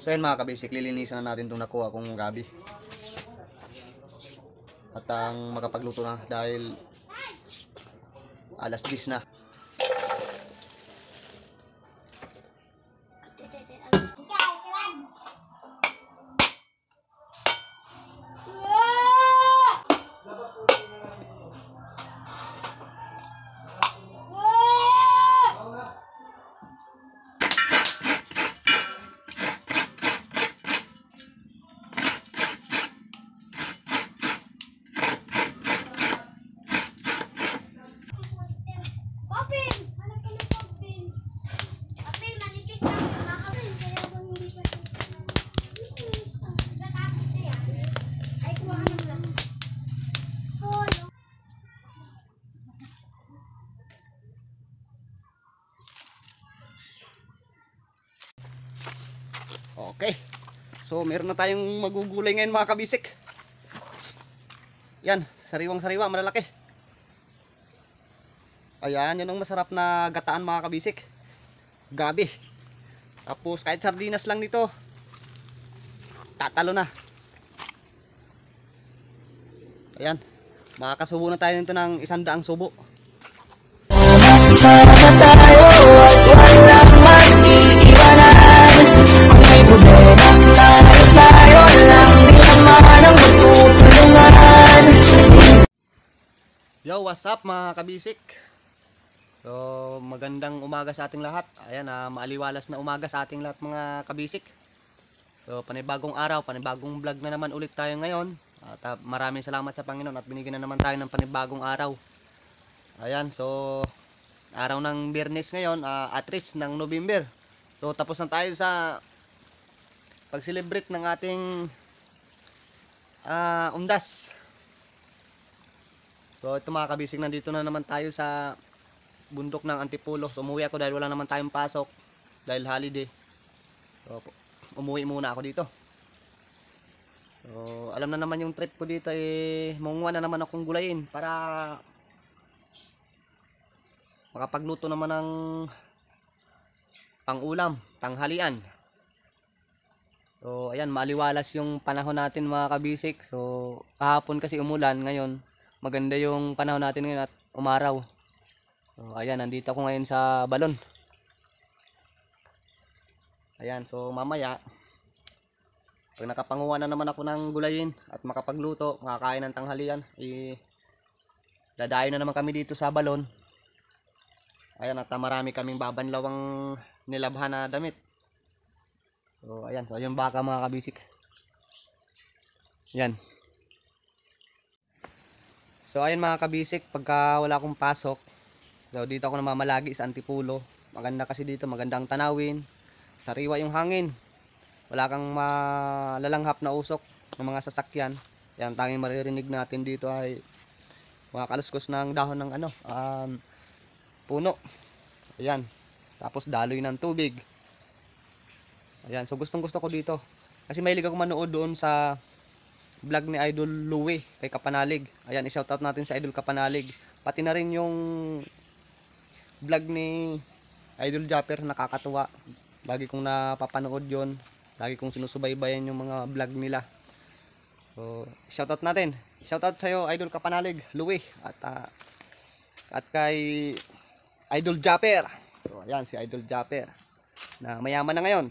So yun mga kabisik, lilinisan na natin itong nakuha kong gabi. At ang makapagluto na dahil alas 10 na. Okay. So meron na tayong magugulay ngayon mga kabisik. Yan, sariwang-sariwa, malalaki. Ayan, yun ang masarap na gataan mga kabisik. Gabi. Tapos kahit sardinas lang nito, tatalo na. Ayan, makakasubo na tayo nito ng 100 subo. Sana tayo at walang mag-iiwanan. Kung may problema tayo lang, di naman ang magtutulungan. Yo, what's up mga kabisik? So magandang umaga sa ating lahat. Ayan, maaliwalas na umaga sa ating lahat mga kabisik. So panibagong araw, panibagong vlog na naman ulit tayo ngayon. At maraming salamat sa Panginoon at binigyan na naman tayo ng panibagong araw. Ayan, so araw ng Biyernes ngayon, at least ng November. So tapos na tayo sa pag-celebrate ng ating undas. So ito mga kabisik, nandito na naman tayo sa bundok ng Antipolo. So umuwi ako dahil wala naman tayong pasok dahil holiday. So umuwi muna ako dito. So alam na naman yung trip ko dito, munguha na naman akong gulayin para makapagluto naman ng pang-ulam, tanghalian. So ayan, maaliwalas yung panahon natin mga kabisik. So kahapon kasi umulan, ngayon maganda yung panahon natin ngayon at umaraw. So ayan, nandito ako ngayon sa balon. Ayan, so mamaya pag nakapanguha na naman ako ng gulayin at makapagluto, makakain ng tanghalian, dadayo na naman kami dito sa balon. Ayan, at marami kaming babanlawang nilabhan na damit. So ayan, so yung baka mga kabisik. Yan. So ayan mga kabisik, pagka wala akong pasok, so dito ako namamalagi sa Antipolo. Maganda kasi dito, magandang tanawin, sariwa yung hangin, wala kang malalanghap na usok ng mga sasakyan. Yan, tanging maririnig natin dito ay mga kaluskos ng dahon ng puno. Ayan, tapos daloy ng tubig. Ayan, so gustong gusto ko dito kasi mahilig ako manood doon sa vlog ni Idol Louie kay Kapanalig. Ayan, i-shoutout natin sa Idol Kapanalig. Pati na rin yung vlog ni Idol Japper, nakakatuwa. Lagi kong napapanood yon, lagi kong sinusubaybayan yung mga vlog nila. So shoutout natin, shoutout sa'yo Idol Kapanalig, Louie, at kay Idol Japper. So ayan, si Idol Japper na mayaman na ngayon.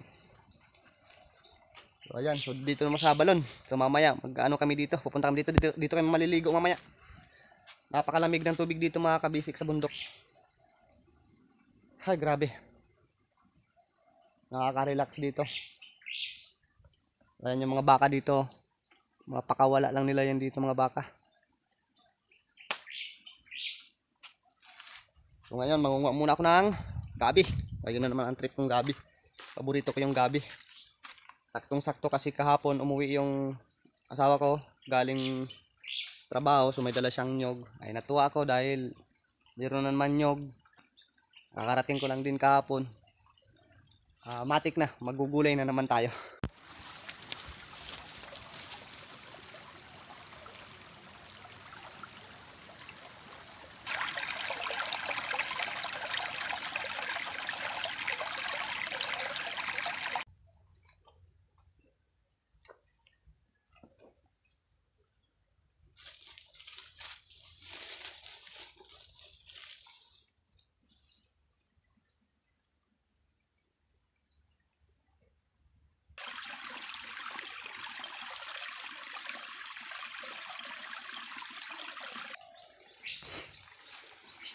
So ayan, so dito naman sa balon. So mamaya mag-ano kami dito, pupunta kami dito kami maliligo mamaya. Napakalamig ng tubig dito mga kabisik sa bundok. Ay grabe, nakaka-relax dito. Ayan yung mga baka dito, mga pakawala lang nila yan dito mga baka. So ngayon mangunguha muna ako ng gabi. Ayun na naman ang trip kong gabi. Paborito ko yung gabi. Saktong sakto kasi kahapon umuwi yung asawa ko galing trabaho, so may dala siyang nyog. Ay natuwa ako dahil mayroon na naman nyog. Nakarating ko lang din kahapon. Matik na, magugulay na naman tayo.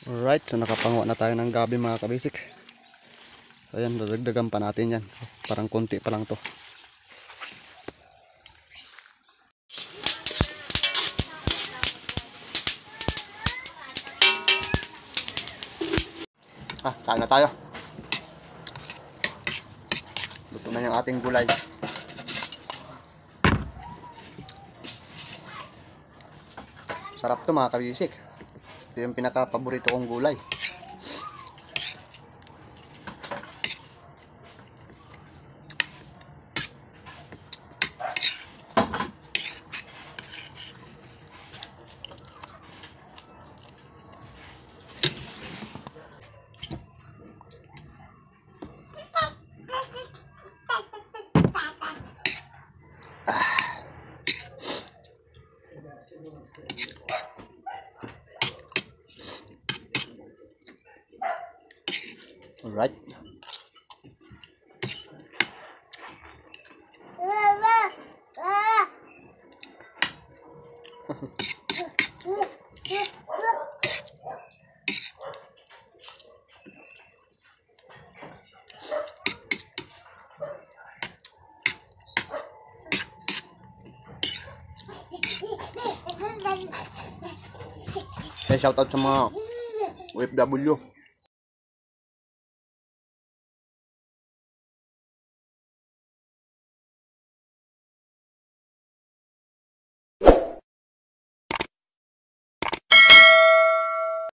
Alright, so nakapanguha na tayo ng gabi mga kabisik. So ayan, dadagdagan pa natin yan. Parang konti pa lang to. Kain na tayo. Luto na yung ating gulay. Sarap to mga kabisik. Ito yung pinaka-paborito kong gulay. Alright. Shoutout sa mga OFW.